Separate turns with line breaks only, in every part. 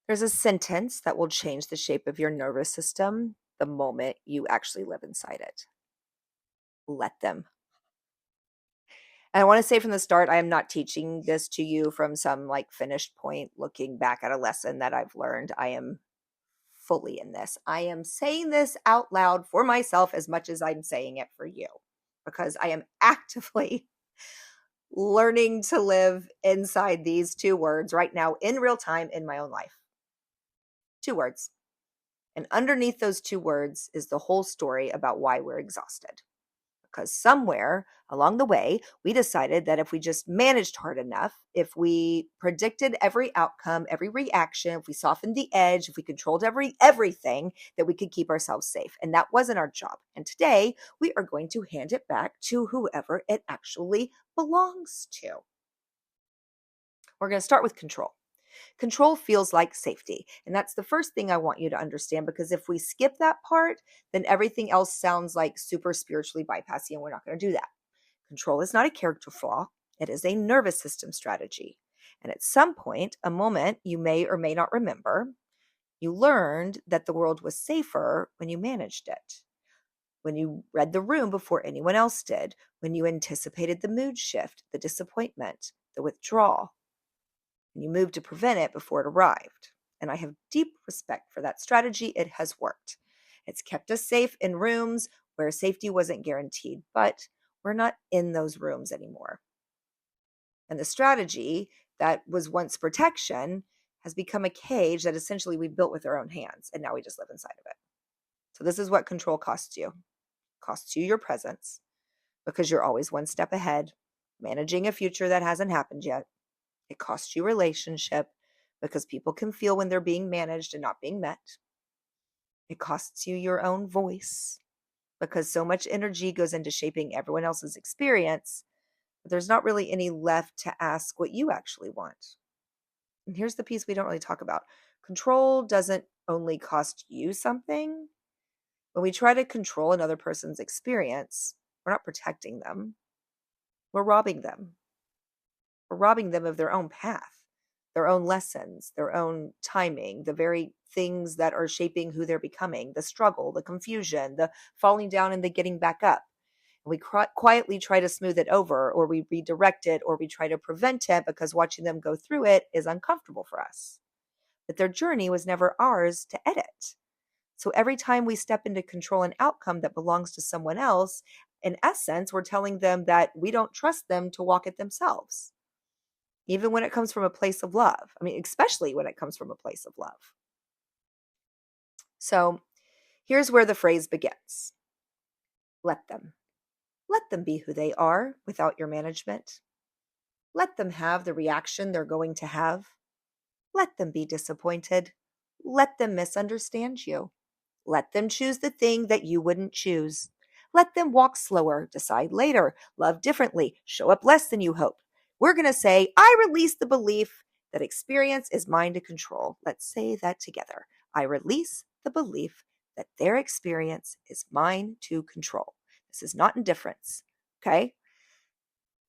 There's a sentence that will change the shape of your nervous system the moment you actually live inside it. Let them. And I want to say from the start, I am not teaching this to you from some like finished point, looking back at a lesson that I've learned. I am fully in this. I am saying this out loud for myself as much as I'm saying it for you, because I am actively learning to live inside these two words right now in real time in my own life. Two words. And underneath those two words is the whole story about why we're exhausted. Because somewhere along the way, we decided that if we just managed hard enough, if we predicted every outcome, every reaction, if we softened the edge, if we controlled everything, that we could keep ourselves safe. And that wasn't our job. And today we are going to hand it back to whoever it actually belongs to. We're going to start with control. Control feels like safety. And that's the first thing I want you to understand, because if we skip that part, then everything else sounds like super spiritually bypassing, and we're not going to do that. Control is not a character flaw. It is a nervous system strategy. And at some point, a moment you may or may not remember, you learned that the world was safer when you managed it. When you read the room before anyone else did, when you anticipated the mood shift, the disappointment, the withdrawal, and you moved to prevent it before it arrived. And I have deep respect for that strategy. It has worked. It's kept us safe in rooms where safety wasn't guaranteed, but we're not in those rooms anymore. And the strategy that was once protection has become a cage that essentially we built with our own hands, and now we just live inside of it. So this is what control costs you. It costs you your presence, because you're always one step ahead, managing a future that hasn't happened yet. It costs you relationship, because people can feel when they're being managed and not being met. It costs you your own voice, because so much energy goes into shaping everyone else's experience, but there's not really any left to ask what you actually want. And here's the piece we don't really talk about. Control doesn't only cost you something. When we try to control another person's experience, we're not protecting them. We're robbing them. We're robbing them of their own path, their own lessons, their own timing, the very things that are shaping who they're becoming, the struggle, the confusion, the falling down and the getting back up. And we quietly try to smooth it over, or we redirect it, or we try to prevent it because watching them go through it is uncomfortable for us. But their journey was never ours to edit. So every time we step into control an outcome that belongs to someone else, in essence, we're telling them that we don't trust them to walk it themselves, even when it comes from a place of love. I mean, especially when it comes from a place of love. So here's where the phrase begins. Let them. Let them be who they are without your management. Let them have the reaction they're going to have. Let them be disappointed. Let them misunderstand you. Let them choose the thing that you wouldn't choose. Let them walk slower, decide later, love differently, show up less than you hoped. We're going to say, I release the belief that experience is mine to control. Let's say that together. I release the belief that their experience is mine to control. This is not indifference, okay?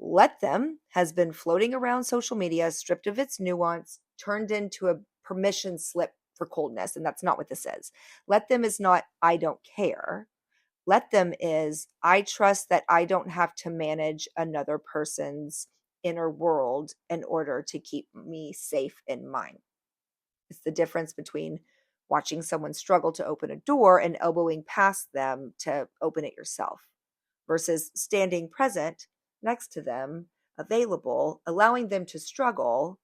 Let them has been floating around social media, stripped of its nuance, turned into a permission slip for coldness. And that's not what this is. Let them is not, I don't care. Let them is, I trust that I don't have to manage another person's inner world in order to keep me safe in mine. It's the difference between watching someone struggle to open a door and elbowing past them to open it yourself, versus standing present next to them, available, allowing them to struggle,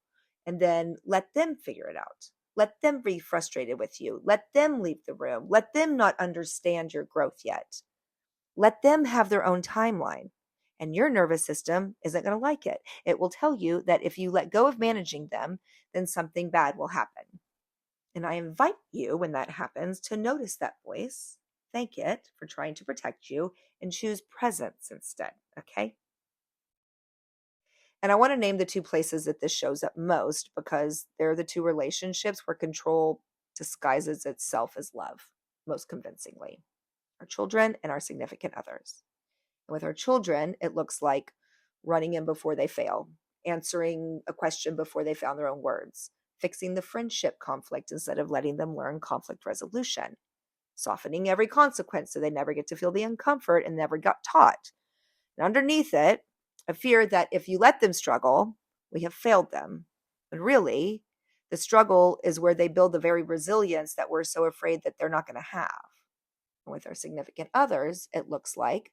and then let them figure it out. Let them be frustrated with you. Let them leave the room. Let them not understand your growth yet. Let them have their own timeline. And your nervous system isn't going to like it. It will tell you that if you let go of managing them, then something bad will happen. And I invite you, when that happens, to notice that voice, thank it for trying to protect you, and choose presence instead, okay? And I want to name the two places that this shows up most, because they're the two relationships where control disguises itself as love most convincingly. Our children and our significant others. And with our children, it looks like running in before they fail, answering a question before they found their own words, fixing the friendship conflict instead of letting them learn conflict resolution, softening every consequence so they never get to feel the uncomfort and never got taught. And underneath it, a fear that if you let them struggle, we have failed them. But really, the struggle is where they build the very resilience that we're so afraid that they're not going to have. And with our significant others, it looks like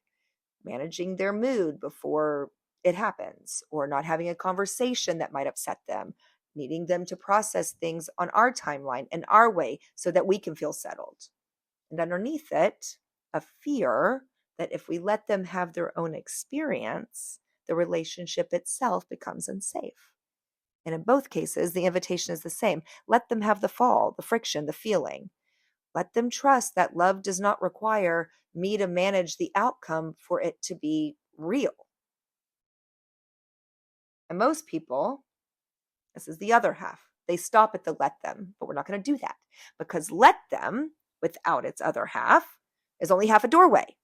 managing their mood before it happens, or not having a conversation that might upset them, needing them to process things on our timeline and our way so that we can feel settled. And underneath it, a fear that if we let them have their own experience, the relationship itself becomes unsafe. And in both cases, the invitation is the same. Let them have the fall, the friction, the feeling. Let them trust that love does not require me to manage the outcome for it to be real. And most people, this is the other half, they stop at the let them, but we're not going to do that, because let them, without its other half, is only half a doorway.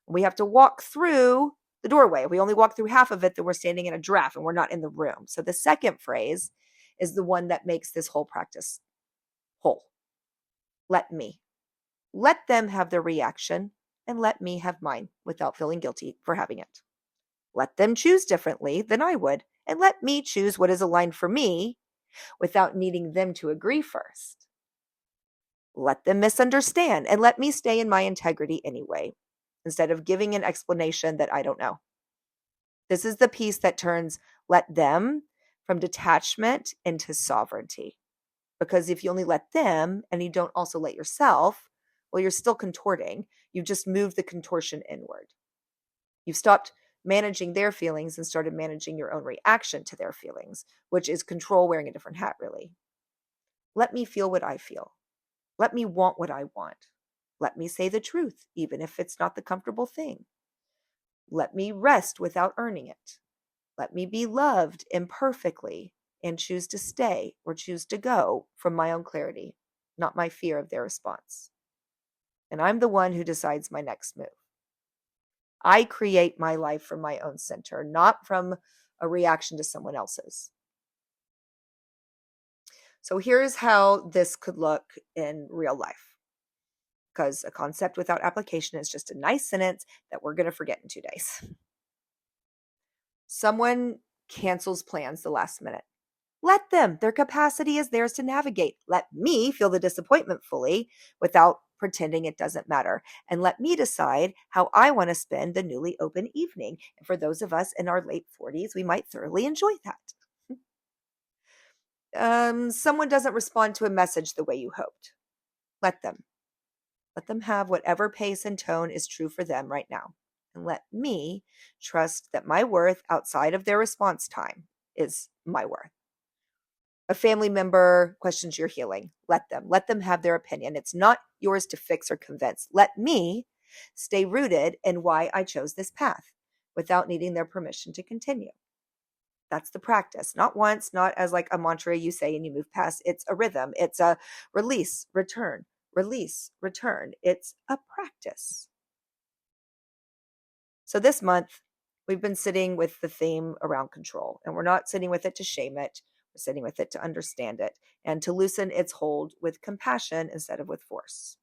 We have to walk through the doorway. If we only walk through half of it, then we're standing in a draft and we're not in the room. So the second phrase is the one that makes this whole practice whole. Let me. Let them have their reaction and let me have mine without feeling guilty for having it. Let them choose differently than I would, and let me choose what is aligned for me without needing them to agree first. Let them misunderstand and let me stay in my integrity anyway, instead of giving an explanation that I don't know. This is the piece that turns let them from detachment into sovereignty. Because if you only let them and you don't also let yourself, well, you're still contorting. You've just moved the contortion inward. You've stopped managing their feelings and started managing your own reaction to their feelings, which is control wearing a different hat, really. Let me feel what I feel. Let me want what I want. Let me say the truth, even if it's not the comfortable thing. Let me rest without earning it. Let me be loved imperfectly and choose to stay or choose to go from my own clarity, not my fear of their response. And I'm the one who decides my next move. I create my life from my own center, not from a reaction to someone else's. So here's how this could look in real life. Because a concept without application is just a nice sentence that we're going to forget in 2 days. Someone cancels plans the last minute. Let them. Their capacity is theirs to navigate. Let me feel the disappointment fully without pretending it doesn't matter. And let me decide how I want to spend the newly open evening. And for those of us in our late 40s, we might thoroughly enjoy that. Someone doesn't respond to a message the way you hoped. Let them. Let them have whatever pace and tone is true for them right now. And let me trust that my worth outside of their response time is my worth. A family member questions your healing. Let them. Let them have their opinion. It's not yours to fix or convince. Let me stay rooted in why I chose this path without needing their permission to continue. That's the practice. Not once, not as like a mantra you say and you move past. It's a rhythm. It's a release, return, release, return. It's a practice. So this month, we've been sitting with the theme around control, and we're not sitting with it to shame it. We're sitting with it to understand it and to loosen its hold with compassion instead of with force.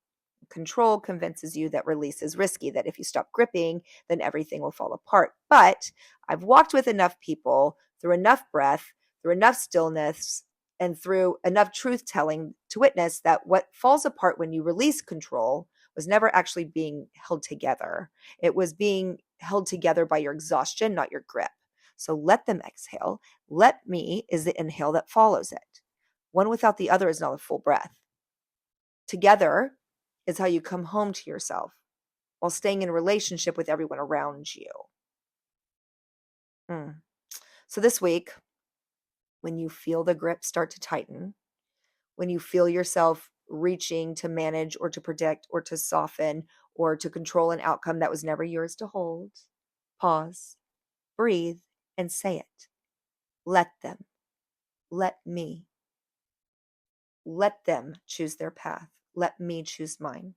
Control convinces you that release is risky, that if you stop gripping, then everything will fall apart. But I've walked with enough people through enough breath, through enough stillness, and through enough truth telling to witness that what falls apart when you release control was never actually being held together. It was being held together by your exhaustion, not your grip. So let them exhale. Let me is the inhale that follows it. One without the other is not a full breath. Together is how you come home to yourself while staying in a relationship with everyone around you. So this week, when you feel the grip start to tighten, when you feel yourself reaching to manage or to predict or to soften or to control an outcome that was never yours to hold, pause, breathe, and say it. Let them. Let me. Let them choose their path. Let me choose mine.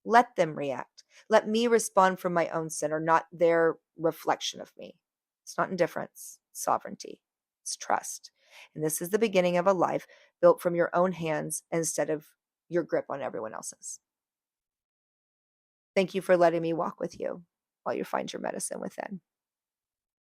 Let them react. Let me respond from my own center, not their reflection of me. It's not indifference, it's sovereignty. It's trust. And this is the beginning of a life built from your own hands instead of your grip on everyone else's. Thank you for letting me walk with you while you find your medicine within.